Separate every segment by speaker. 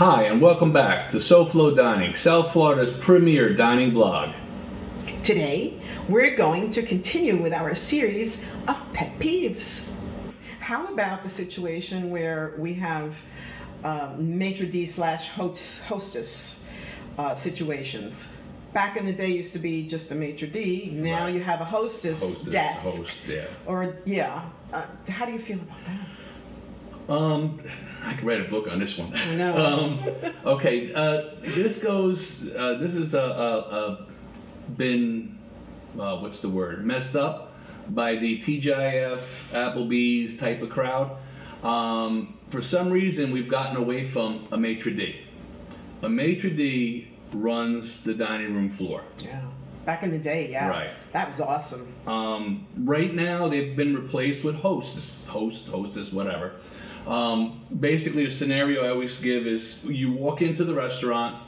Speaker 1: Hi, and welcome back to SoFloDining's, South Florida's premier dining blog.
Speaker 2: Today, we're going to continue with our series of pet peeves. How about the situation where we have maitre d' slash hostess situations? Back in the day, used to be just a maitre d'. Now
Speaker 1: Right.
Speaker 2: you have a hostess desk.
Speaker 1: Host, yeah.
Speaker 2: Or yeah. How do you feel about that?
Speaker 1: I could write a book on this one.
Speaker 2: I know.
Speaker 1: Okay, this has been, what's the word, messed up by the TGIF, Applebee's type of crowd. For some reason, we've gotten away from a maitre d'. A maitre d' runs the dining room floor.
Speaker 2: Yeah. Back in the day, yeah.
Speaker 1: Right.
Speaker 2: That was awesome.
Speaker 1: Right now, they've been replaced with hostess, whatever. Basically, the scenario I always give is you walk into the restaurant,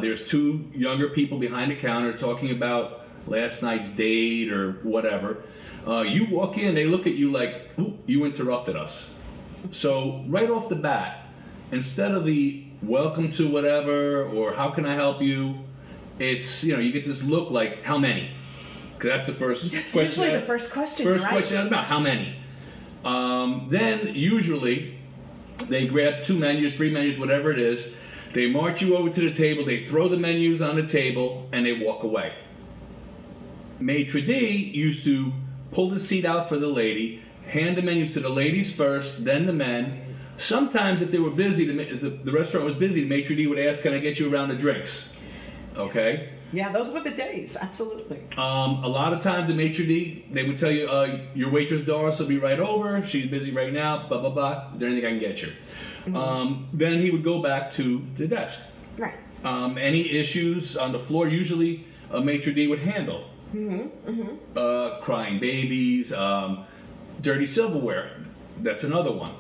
Speaker 1: there's two younger people behind the counter talking about last night's date or whatever. You walk in, they look at you like, ooh, you interrupted us. So right off the bat, instead of the welcome to whatever or how can I help you, it's, you get this look like, how many? Because that's the first
Speaker 2: That's
Speaker 1: question.
Speaker 2: usually the first question,
Speaker 1: First
Speaker 2: right?
Speaker 1: question about how many. Then usually they grab 2 menus, 3 menus, whatever it is. They march you over to the table, they throw the menus on the table, and they walk away. Maitre d' used to pull the seat out for the lady, hand the menus to the ladies first, then the men. Sometimes if they were busy, the restaurant was busy, the maitre d' would ask, can I get you a round of drinks? Okay?
Speaker 2: Yeah, those were the days, absolutely.
Speaker 1: A lot of times the maitre d', they would tell you, your waitress Doris will be right over, she's busy right now, blah, blah, blah, is there anything I can get you?
Speaker 2: Mm-hmm.
Speaker 1: Then he would go back to the desk.
Speaker 2: Right.
Speaker 1: Any issues on the floor, usually a maitre d' would handle.
Speaker 2: Mm-hmm. Mm-hmm.
Speaker 1: Crying babies, dirty silverware, that's another one.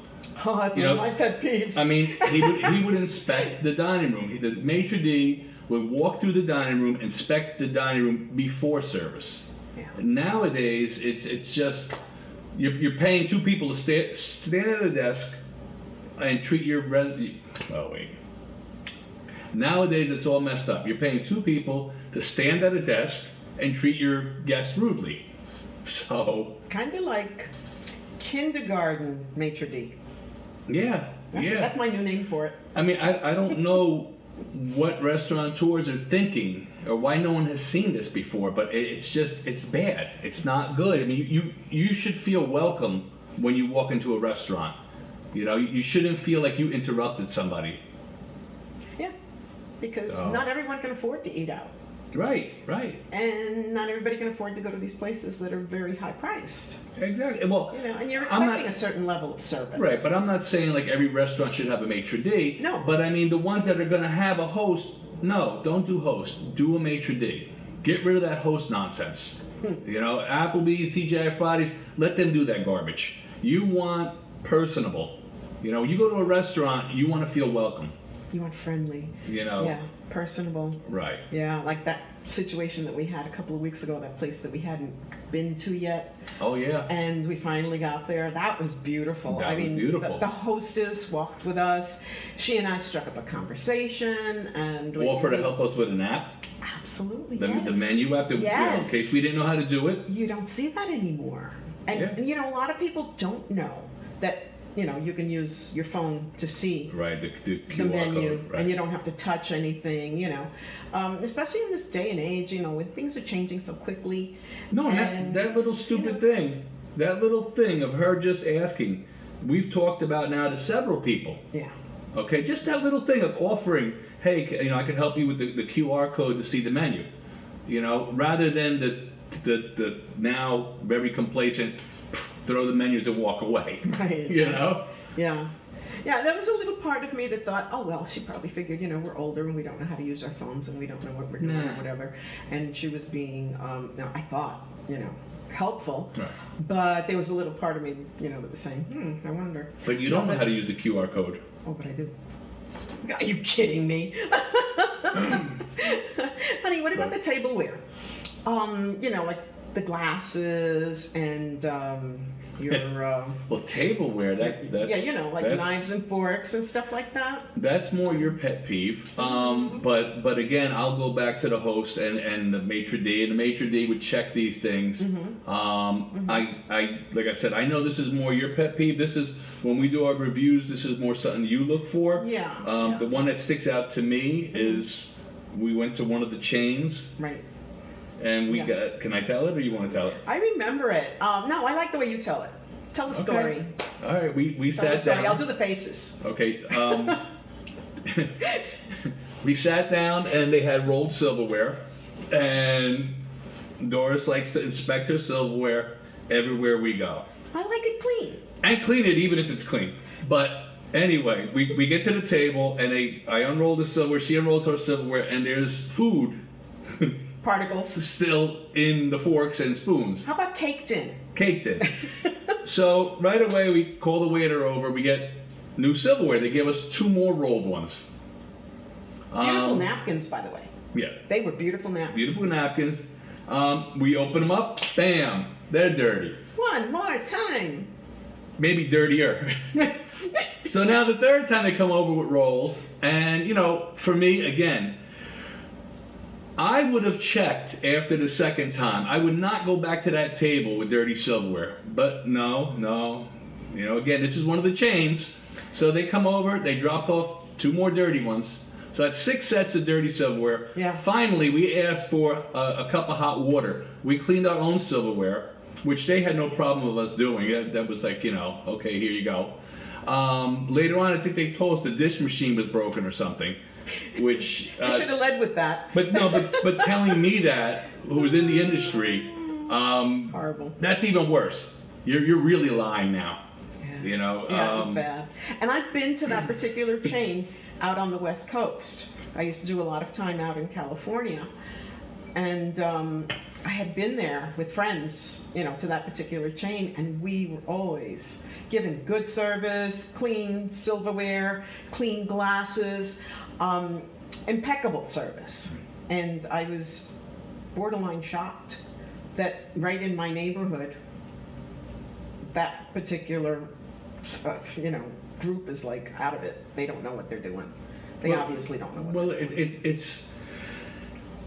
Speaker 2: Oh, that's one of my pet peeves.
Speaker 1: I mean, he would inspect the dining room. The maitre d' would walk through the dining room, inspect the dining room before service.
Speaker 2: Yeah.
Speaker 1: Nowadays, it's just you're paying 2 people to stand at a desk and treat your oh wait. Nowadays, it's all messed up. You're paying 2 people to stand at a desk and treat your guests rudely. So
Speaker 2: Kind of like kindergarten maitre d'.
Speaker 1: yeah.
Speaker 2: That's my new name for it.
Speaker 1: I mean, I don't know what restaurateurs are thinking or why no one has seen this before, but it's bad. It's not good. I mean, you should feel welcome when you walk into a restaurant. You shouldn't feel like you interrupted somebody.
Speaker 2: Yeah, because not everyone can afford to eat out.
Speaker 1: Right.
Speaker 2: And not everybody can afford to go to these places that are very high priced.
Speaker 1: Exactly. Well,
Speaker 2: And you're expecting a certain level of service.
Speaker 1: Right, but I'm not saying like every restaurant should have a maitre d'.
Speaker 2: No.
Speaker 1: But I mean, the ones that are going to have a host, no, don't do host. Do a maitre d'. Get rid of that host nonsense. Applebee's, TGI Fridays, let them do that garbage. You want personable. You go to a restaurant, you want to feel welcome.
Speaker 2: You want friendly. Yeah, personable.
Speaker 1: Right.
Speaker 2: Yeah, like that situation that we had a couple of weeks ago, that place that we hadn't been to yet.
Speaker 1: Oh yeah.
Speaker 2: And we finally got there. That was beautiful.
Speaker 1: That was beautiful.
Speaker 2: The hostess walked with us. She and I struck up a conversation and we
Speaker 1: Offer to help us with an app.
Speaker 2: Absolutely.
Speaker 1: The
Speaker 2: yes.
Speaker 1: menu app.
Speaker 2: Yes.
Speaker 1: In case we didn't know how to do it.
Speaker 2: You don't see that anymore. And a lot of people don't know that you can use your phone to see
Speaker 1: right, the QR
Speaker 2: the menu,
Speaker 1: code, right.
Speaker 2: and you don't have to touch anything, especially in this day and age, when things are changing so quickly.
Speaker 1: No, and that little stupid thing, that little thing of her just asking, we've talked about now to several people.
Speaker 2: Yeah.
Speaker 1: Okay, just that little thing of offering, hey, I can help you with the QR code to see the menu, rather than the now very complacent, throw the menus and walk away.
Speaker 2: Right.
Speaker 1: Yeah.
Speaker 2: Yeah, there was a little part of me that thought, oh well, she probably figured, we're older and we don't know how to use our phones and we don't know what we're doing or whatever. And she was being, I thought, helpful.
Speaker 1: Right.
Speaker 2: But there was a little part of me, that was saying, I wonder.
Speaker 1: But you don't know how to use the QR code.
Speaker 2: Oh, but I do. Are you kidding me? Honey, what about the tableware? Like the glasses and your
Speaker 1: Well, tableware, that's
Speaker 2: yeah, you know, like
Speaker 1: that's,
Speaker 2: knives and forks and stuff like that.
Speaker 1: That's more your pet peeve. But again, I'll go back to the host and the maitre d'. And the maitre d' would check these things. I like I said, I know this is more your pet peeve. This is when we do our reviews. This is more something you look for.
Speaker 2: Yeah.
Speaker 1: The one that sticks out to me is we went to one of the chains.
Speaker 2: Right.
Speaker 1: And we got. Can I tell it, or you want to tell it?
Speaker 2: I remember it. No, I like the way you tell it. Tell the story.
Speaker 1: All right. We
Speaker 2: Tell the
Speaker 1: sat
Speaker 2: story.
Speaker 1: down.
Speaker 2: I'll do the faces.
Speaker 1: Okay. We sat down and they had rolled silverware, and Doris likes to inspect her silverware everywhere we go.
Speaker 2: I like it clean.
Speaker 1: And clean it even if it's clean. But anyway, we get to the table and I unroll the silverware, she unrolls her silverware, and there's food
Speaker 2: Particles.
Speaker 1: still in the forks and spoons.
Speaker 2: How about caked in?
Speaker 1: Caked in. So right away we call the waiter over, we get new silverware. They give us 2 more rolled ones.
Speaker 2: Beautiful napkins, by the way.
Speaker 1: Yeah.
Speaker 2: They were beautiful napkins.
Speaker 1: Beautiful napkins. We open them up, bam, they're dirty.
Speaker 2: One more time.
Speaker 1: Maybe dirtier. So now the third time they come over with rolls, and you know, for me, again, I would have checked after the second time. I would not go back to that table with dirty silverware. But no. You know, again, this is one of the chains. So they come over, they dropped off 2 more dirty ones. So that's 6 sets of dirty silverware.
Speaker 2: Yeah.
Speaker 1: Finally, we asked for a cup of hot water. We cleaned our own silverware, which they had no problem with us doing. That was like, you know, okay, here you go. Later on, I think they told us the dish machine was broken or something, which...
Speaker 2: I should have led with that.
Speaker 1: But telling me that, who was in the industry,
Speaker 2: Horrible.
Speaker 1: that's even worse. You're really lying now.
Speaker 2: Yeah.
Speaker 1: You know.
Speaker 2: Yeah, it was bad. And I've been to that particular chain out on the West Coast. I used to do a lot of time out in California, and I had been there with friends, you know, to that particular chain, and we were always given good service, clean silverware, clean glasses, impeccable service. And I was borderline shocked that right in my neighborhood, that particular, you know, group is like out of it. They don't know what they're doing. They obviously don't know what they're doing.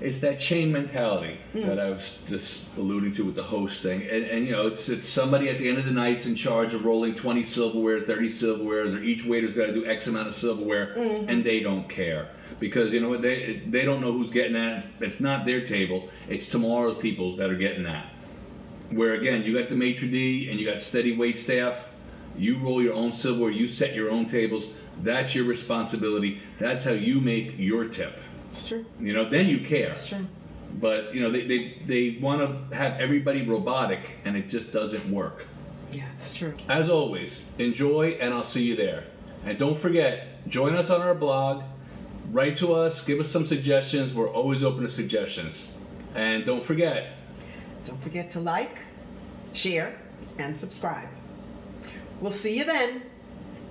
Speaker 1: It's that chain mentality that I was just alluding to with the host thing. And you know, it's somebody at the end of the night's in charge of rolling 20 silverwares, 30 silverwares, or each waiter's got to do X amount of silverware, and they don't care. Because you know what, they don't know who's getting that. It's not their table. It's tomorrow's people's that are getting that. Where again, you got the maitre d' and you got steady wait staff. You roll your own silverware, you set your own tables. That's your responsibility. That's how you make your tip.
Speaker 2: It's true.
Speaker 1: You know, then you care.
Speaker 2: It's true.
Speaker 1: But you know, they want to have everybody robotic, and it just doesn't work.
Speaker 2: Yeah, it's true.
Speaker 1: As always, enjoy, and I'll see you there. And don't forget, join us on our blog. Write to us, give us some suggestions. We're always open to suggestions. And don't forget
Speaker 2: to like, share, and subscribe. We'll see you then,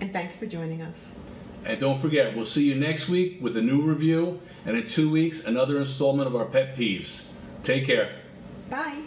Speaker 2: and thanks for joining us.
Speaker 1: And don't forget, we'll see you next week with a new review, and in 2 weeks, another installment of our pet peeves. Take care.
Speaker 2: Bye.